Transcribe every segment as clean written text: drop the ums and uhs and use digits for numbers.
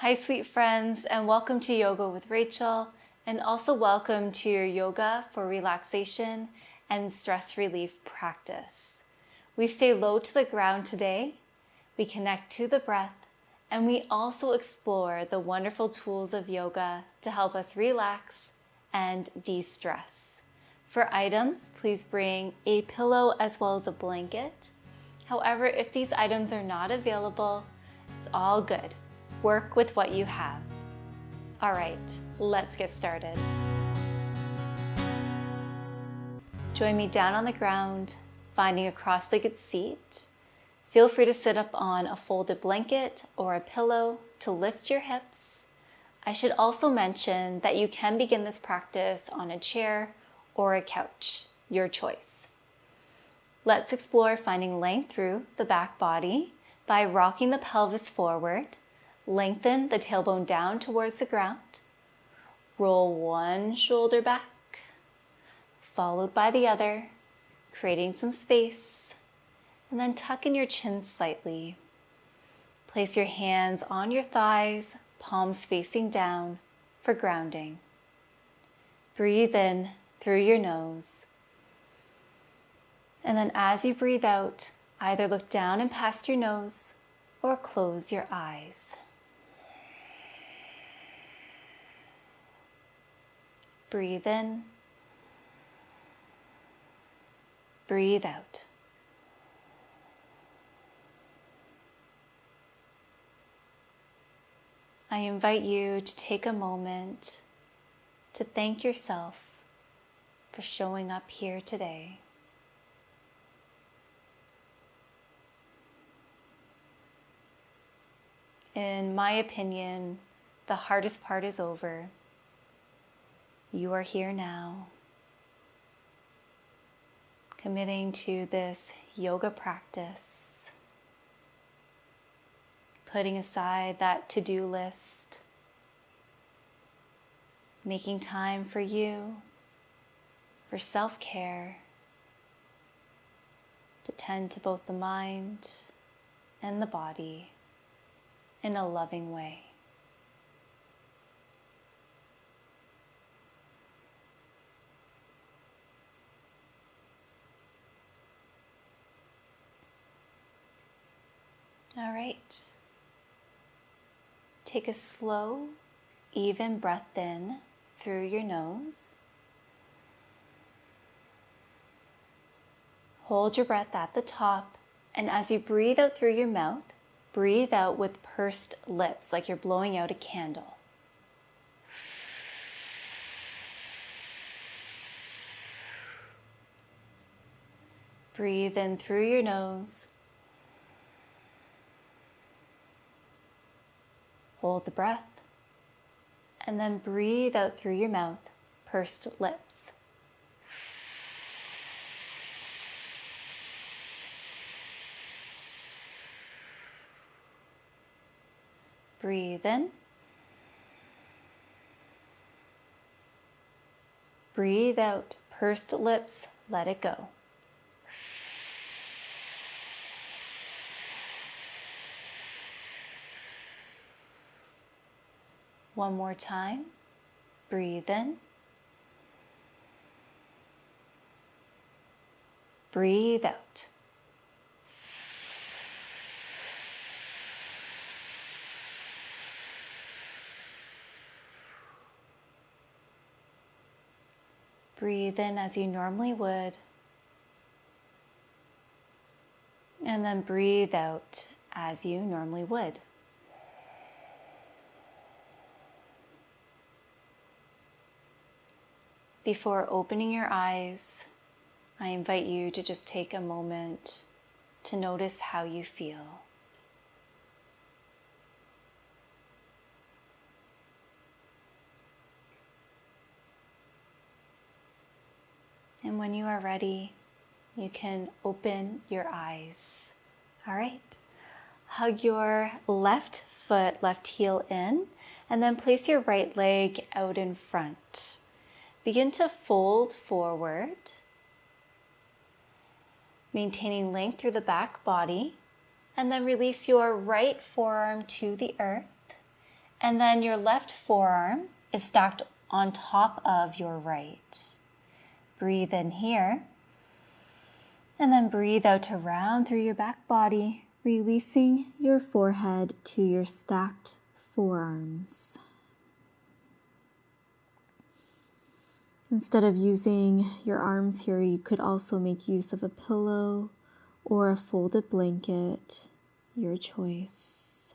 Hi sweet friends, and welcome to Yoga with Rachel, and also welcome to your Yoga for Relaxation and Stress Relief practice. We stay low to the ground today, we connect to the breath, and we also explore the wonderful tools of yoga to help us relax and de-stress. For items, please bring a pillow as well as a blanket. However, if these items are not available, it's all good. Work with what you have. All right, let's get started. Join me down on the ground, finding a cross-legged seat. Feel free to sit up on a folded blanket or a pillow to lift your hips. I should also mention that you can begin this practice on a chair or a couch, your choice. Let's explore finding length through the back body by rocking the pelvis forward. Lengthen the tailbone down towards the ground. Roll one shoulder back, followed by the other, creating some space. And then tuck in your chin slightly. Place your hands on your thighs, palms facing down for grounding. Breathe in through your nose. And then as you breathe out, either look down and past your nose or close your eyes. Breathe in. Breathe out. I invite you to take a moment to thank yourself for showing up here today. In my opinion, the hardest part is over. You are here now, committing to this yoga practice, putting aside that to-do list, making time for you, for self-care, to tend to both the mind and the body in a loving way. All right. Take a slow, even breath in through your nose. Hold your breath at the top, and as you breathe out through your mouth, breathe out with pursed lips, like you're blowing out a candle. Breathe in through your nose. Hold the breath, and then breathe out through your mouth, pursed lips. Breathe in. Breathe out, pursed lips, let it go. One more time. Breathe in. Breathe out. Breathe in as you normally would. And then breathe out as you normally would. Before opening your eyes, I invite you to just take a moment to notice how you feel. And when you are ready, you can open your eyes. All right. Hug your left foot, left heel in, and then place your right leg out in front. Begin to fold forward, maintaining length through the back body, and then release your right forearm to the earth And then your left forearm is stacked on top of your right. Breathe in here. And then breathe out to round through your back body, releasing your forehead to your stacked forearms. Instead of using your arms here, you could also make use of a pillow or a folded blanket, your choice.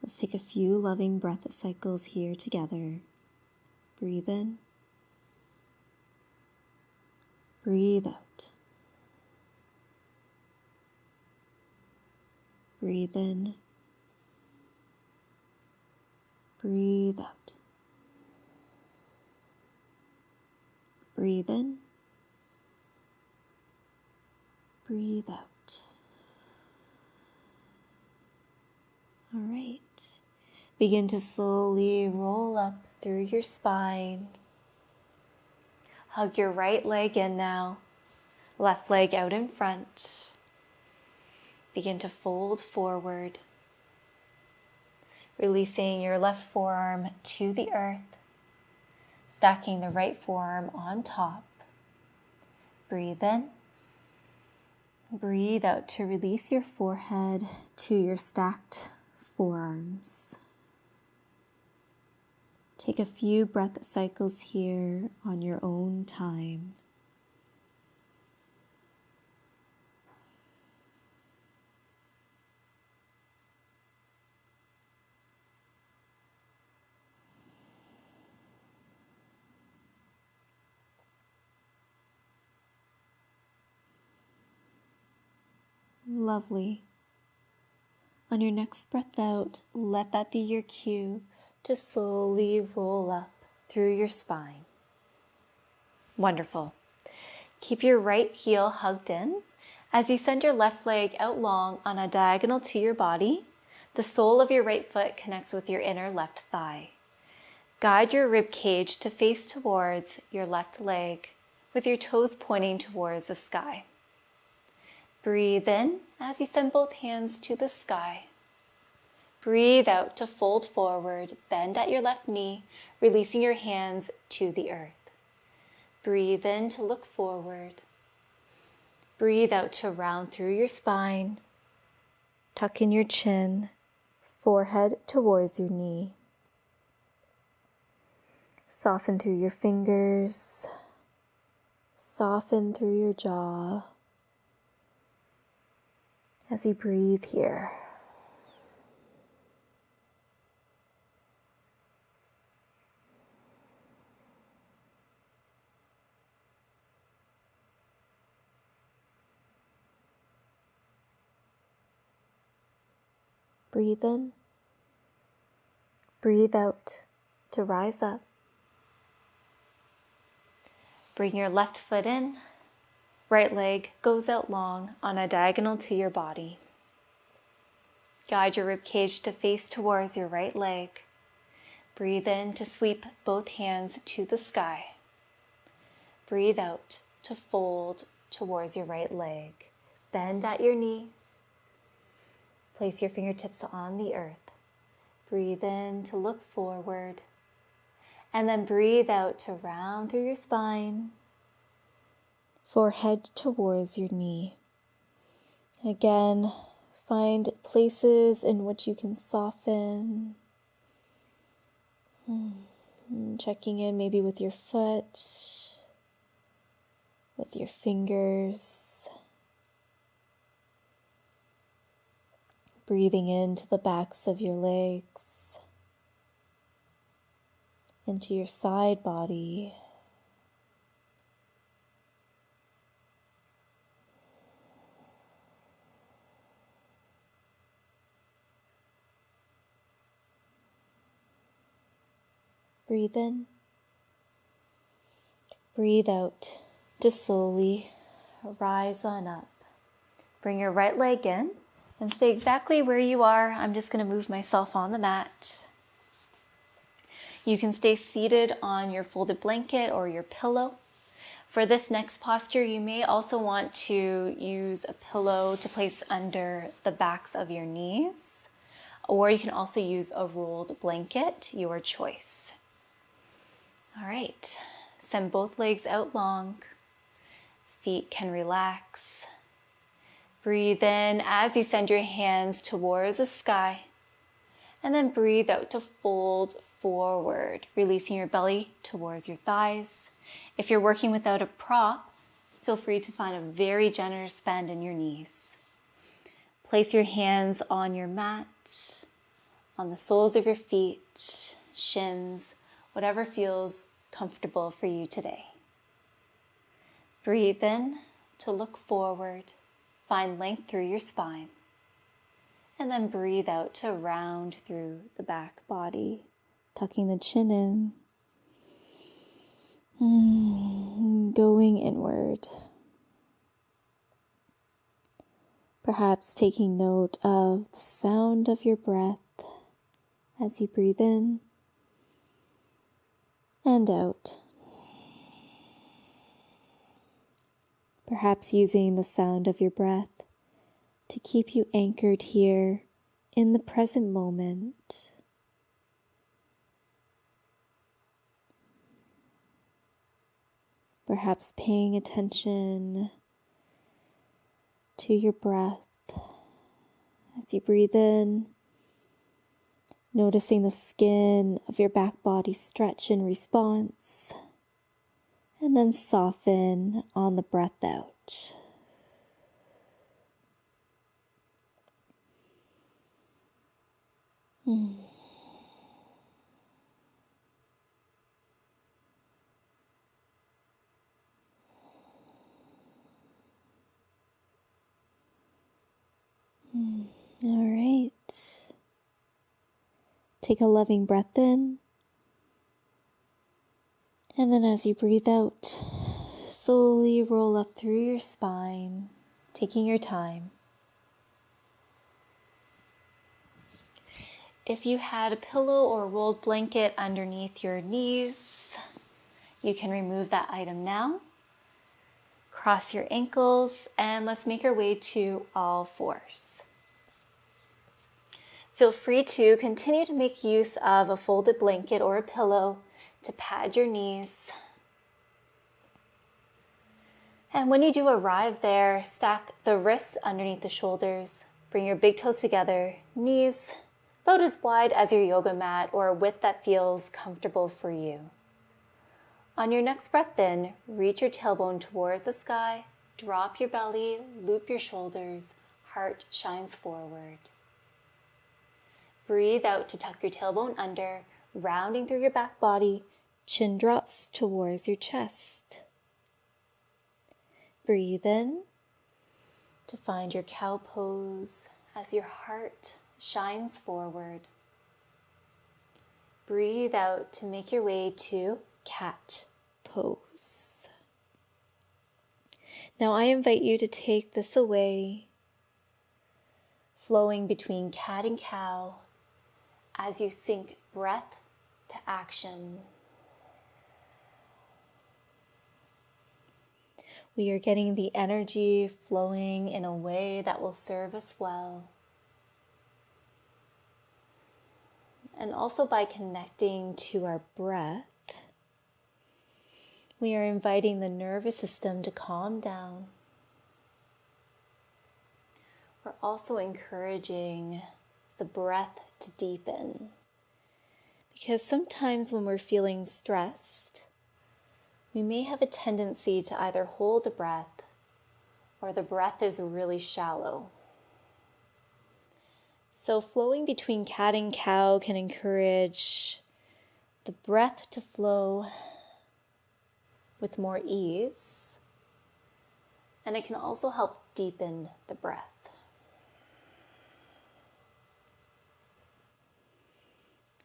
Let's take a few loving breath cycles here together. Breathe in. Breathe out. Breathe in. Breathe out. Breathe in. Breathe out. All right. Begin to slowly roll up through your spine. Hug your right leg in now. Left leg out in front. Begin to fold forward. Releasing your left forearm to the earth. Stacking the right forearm on top. Breathe in. Breathe out to release your forehead to your stacked forearms. Take a few breath cycles here on your own time. Lovely. On your next breath out, let that be your cue to slowly roll up through your spine. Wonderful. Keep your right heel hugged in. As you send your left leg out long on a diagonal to your body, the sole of your right foot connects with your inner left thigh. Guide your rib cage to face towards your left leg, with your toes pointing towards the sky. Breathe in as you send both hands to the sky. Breathe out to fold forward, bend at your left knee, releasing your hands to the earth. Breathe in to look forward. Breathe out to round through your spine. Tuck in your chin, forehead towards your knee. Soften through your fingers. Soften through your jaw. As you breathe here. Breathe in. Breathe out to rise up. Bring your left foot in. Right leg goes out long on a diagonal to your body. Guide your rib cage to face towards your right leg. Breathe in to sweep both hands to the sky. Breathe out to fold towards your right leg. Bend at your knee. Place your fingertips on the earth. Breathe in to look forward. And then breathe out to round through your spine. Forehead towards your knee. Again, find places in which you can soften. Checking in maybe with your foot, with your fingers. Breathing into the backs of your legs, into your side body. Breathe in. Breathe out to slowly rise on up. Bring your right leg in and stay exactly where you are. I'm just going to move myself on the mat. You can stay seated on your folded blanket or your pillow. For this next posture, you may also want to use a pillow to place under the backs of your knees. or you can also use a rolled blanket, your choice. All right, send both legs out long. Feet can relax. Breathe in as you send your hands towards the sky. And then breathe out to fold forward, releasing your belly towards your thighs. If you're working without a prop, feel free to find a very generous bend in your knees. Place your hands on your mat, on the soles of your feet, shins, whatever feels comfortable for you today. Breathe in to look forward, find length through your spine. And then breathe out to round through the back body, tucking the chin in, going inward. Perhaps taking note of the sound of your breath as you breathe in and out. Perhaps using the sound of your breath to keep you anchored here in the present moment. Perhaps paying attention to your breath as you breathe in, noticing the skin of your back body stretch in response, and then soften on the breath out. All right. Take a loving breath in. And then as you breathe out, slowly roll up through your spine, taking your time. If you had a pillow or a rolled blanket underneath your knees, you can remove that item now. Cross your ankles and let's make our way to all fours. Feel free to continue to make use of a folded blanket or a pillow to pad your knees. And when you do arrive there, stack the wrists underneath the shoulders. Bring your big toes together, knees about as wide as your yoga mat or a width that feels comfortable for you. On your next breath in, reach your tailbone towards the sky, drop your belly, loop your shoulders, heart shines forward. Breathe out to tuck your tailbone under, rounding through your back body, chin drops towards your chest. Breathe in to find your cow pose as your heart shines forward. Breathe out to make your way to cat pose. Now I invite you to take this away, flowing between cat and cow as you sync breath to action. We are getting the energy flowing in a way that will serve us well. And also by connecting to our breath, we are inviting the nervous system to calm down. We're also encouraging the breath to deepen. Because sometimes when we're feeling stressed, we may have a tendency to either hold the breath or the breath is really shallow. So flowing between cat and cow can encourage the breath to flow with more ease, and it can also help deepen the breath.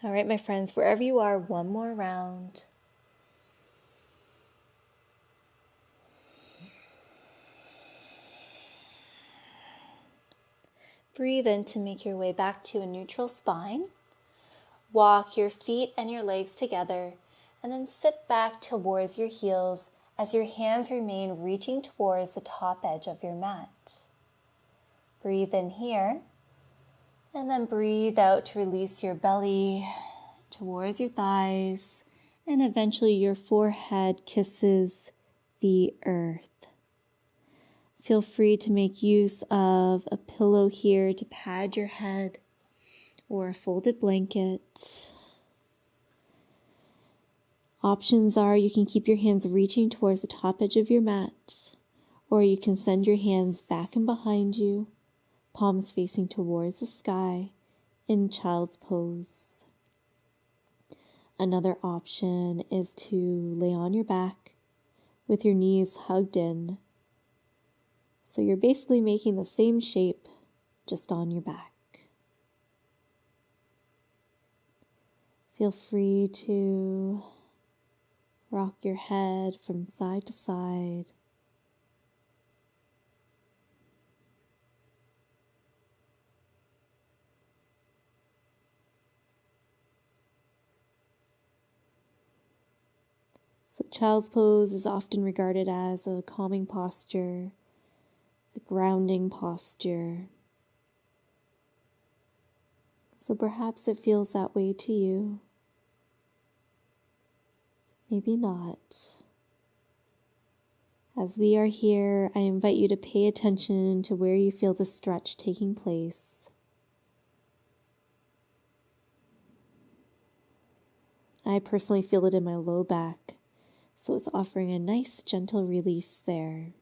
All right, my friends, wherever you are, one more round. Breathe in to make your way back to a neutral spine. Walk your feet and your legs together, and then sit back towards your heels as your hands remain reaching towards the top edge of your mat. Breathe in here, And then breathe out to release your belly towards your thighs, and eventually your forehead kisses the earth. Feel free to make use of a pillow here to pad your head or a folded blanket. Options are you can keep your hands reaching towards the top edge of your mat, or you can send your hands back and behind you, palms facing towards the sky in child's pose. Another option is to lay on your back with your knees hugged in. So you're basically making the same shape, just on your back. Feel free to rock your head from side to side. So child's pose is often regarded as a calming posture, a grounding posture. So perhaps it feels that way to you. Maybe not. As we are here, I invite you to pay attention to where you feel the stretch taking place. I personally feel it in my low back, so it's offering a nice gentle release there.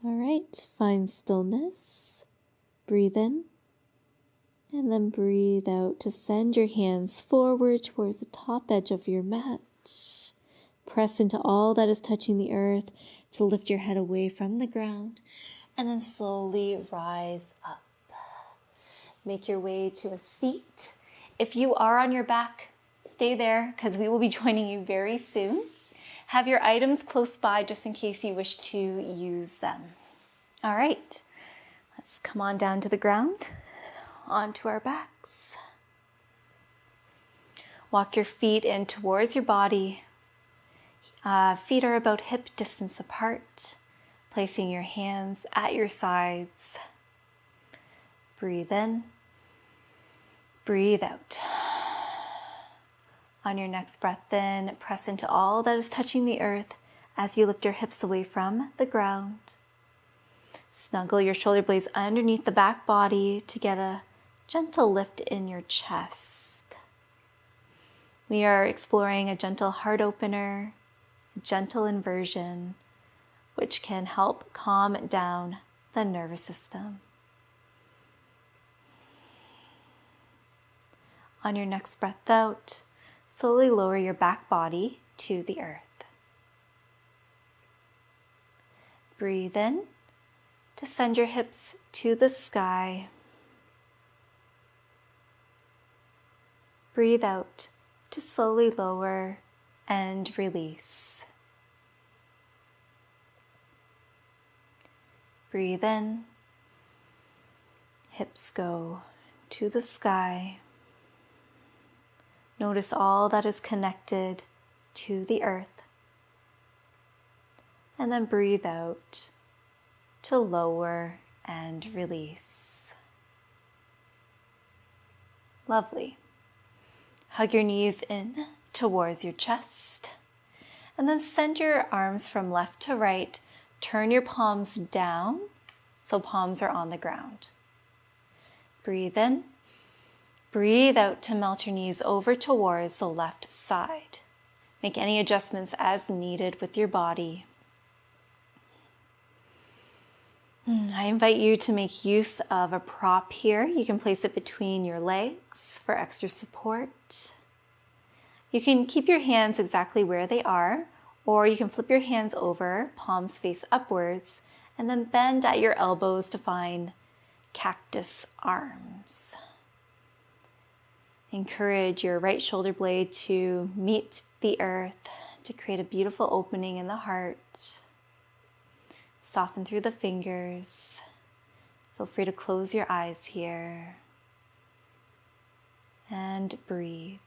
All right, find stillness. Breathe in, and then breathe out to send your hands forward towards the top edge of your mat. Press into all that is touching the earth to lift your head away from the ground, and then slowly rise up. Make your way to a seat. If you are on your back, stay there because we will be joining you very soon. Have your items close by just in case you wish to use them. All right, let's come on down to the ground, onto our backs. Walk your feet in towards your body. Feet are about hip distance apart, placing your hands at your sides. Breathe in, breathe out. On your next breath in, press into all that is touching the earth as you lift your hips away from the ground. Snuggle your shoulder blades underneath the back body to get a gentle lift in your chest. We are exploring a gentle heart opener, a gentle inversion, which can help calm down the nervous system. On your next breath out, slowly lower your back body to the earth. Breathe in to send your hips to the sky. Breathe out to slowly lower and release. Breathe in, hips go to the sky. Notice all that is connected to the earth. And then breathe out to lower and release. Lovely. Hug your knees in towards your chest. And then send your arms from left to right. Turn your palms down so palms are on the ground. Breathe in. Breathe out to melt your knees over towards the left side. Make any adjustments as needed with your body. I invite you to make use of a prop here. You can place it between your legs for extra support. You can keep your hands exactly where they are, or you can flip your hands over, palms face upwards, and then bend at your elbows to find cactus arms. Encourage your right shoulder blade to meet the earth to create a beautiful opening in the heart. Soften through the fingers. Feel free to close your eyes here. and breathe.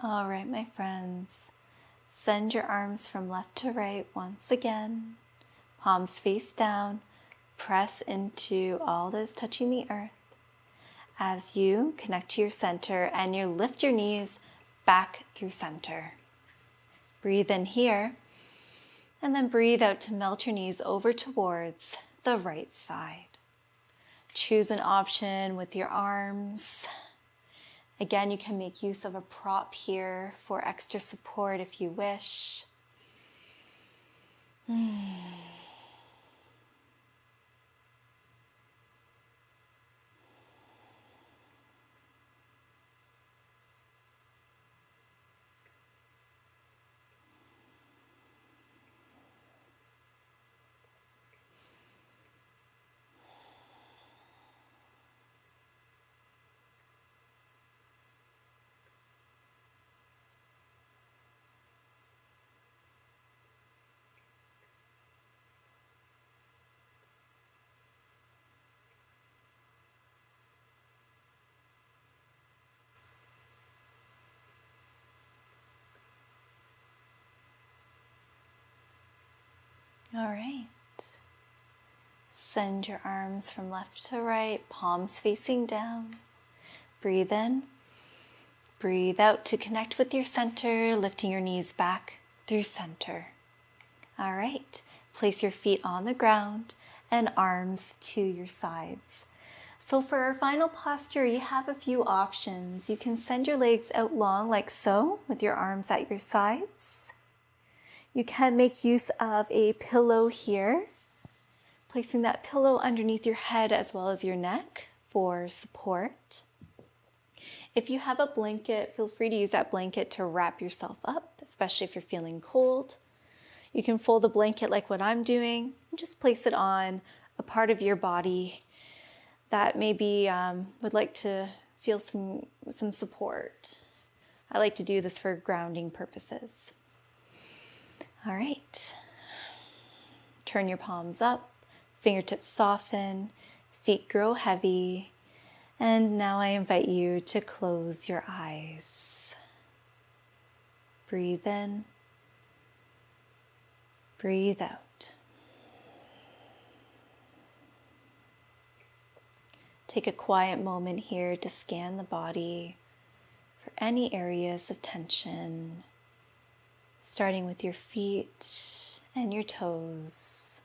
All right, my friends, send your arms from left to right once again, palms face down, press into all those touching the earth as you connect to your center and you lift your knees back through center. Breathe in here and then breathe out to melt your knees over towards the right side. Choose an option with your arms. Again, you can make use of a prop here for extra support if you wish. All right. Send your arms from left to right, palms facing down. Breathe in. Breathe out to connect with your center, lifting your knees back through center. All right. Place your feet on the ground and arms to your sides. So for our final posture, you have a few options. You can send your legs out long like so, with your arms at your sides. You can make use of a pillow here, placing that pillow underneath your head as well as your neck for support. If you have a blanket, feel free to use that blanket to wrap yourself up, especially if you're feeling cold. You can fold the blanket like what I'm doing and just place it on a part of your body that maybe would like to feel some support. I like to do this for grounding purposes. All right. Turn your palms up, fingertips soften, feet grow heavy, and now I invite you to close your eyes. Breathe in, breathe out. Take a quiet moment here to scan the body for any areas of tension, starting with your feet and your toes.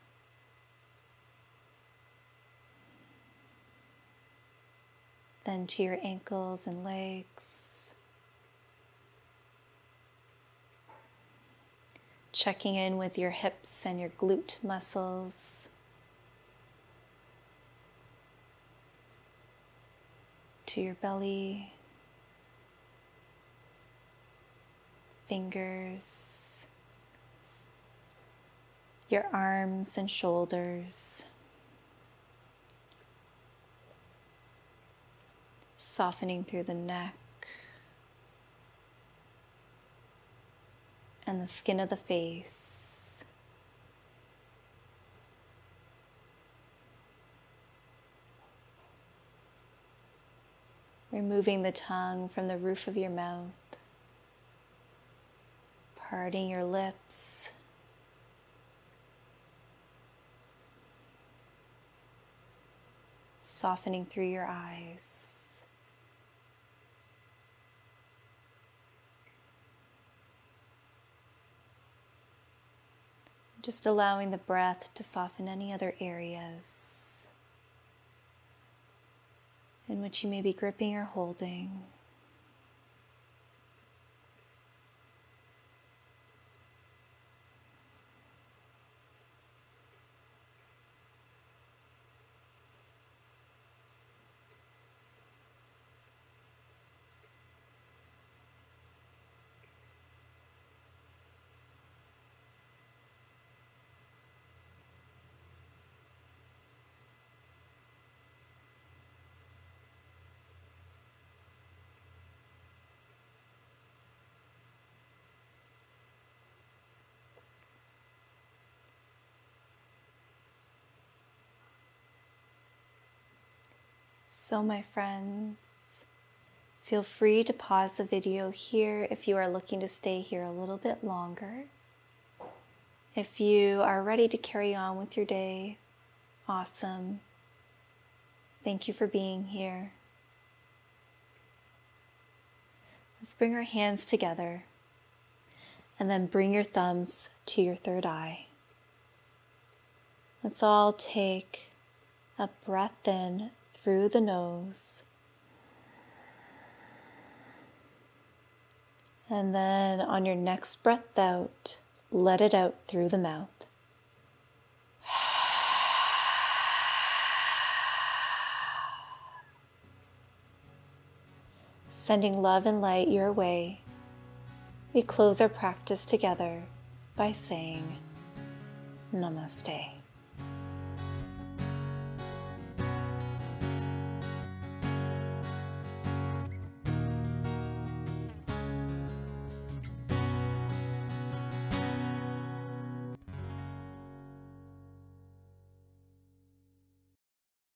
Then to your ankles and legs. Checking in with your hips and your glute muscles. To your belly. Fingers, your arms and shoulders, softening through the neck and the skin of the face. Removing the tongue from the roof of your mouth. Parting your lips, softening through your eyes. Just allowing the breath to soften any other areas in which you may be gripping or holding. So my friends, feel free to pause the video here if you are looking to stay here a little bit longer. If you are ready to carry on with your day, awesome. Thank you for being here. Let's bring our hands together and then bring your thumbs to your third eye. Let's all take a breath in through the nose. And then on your next breath out, let it out through the mouth. Sending love and light your way, we close our practice together by saying Namaste.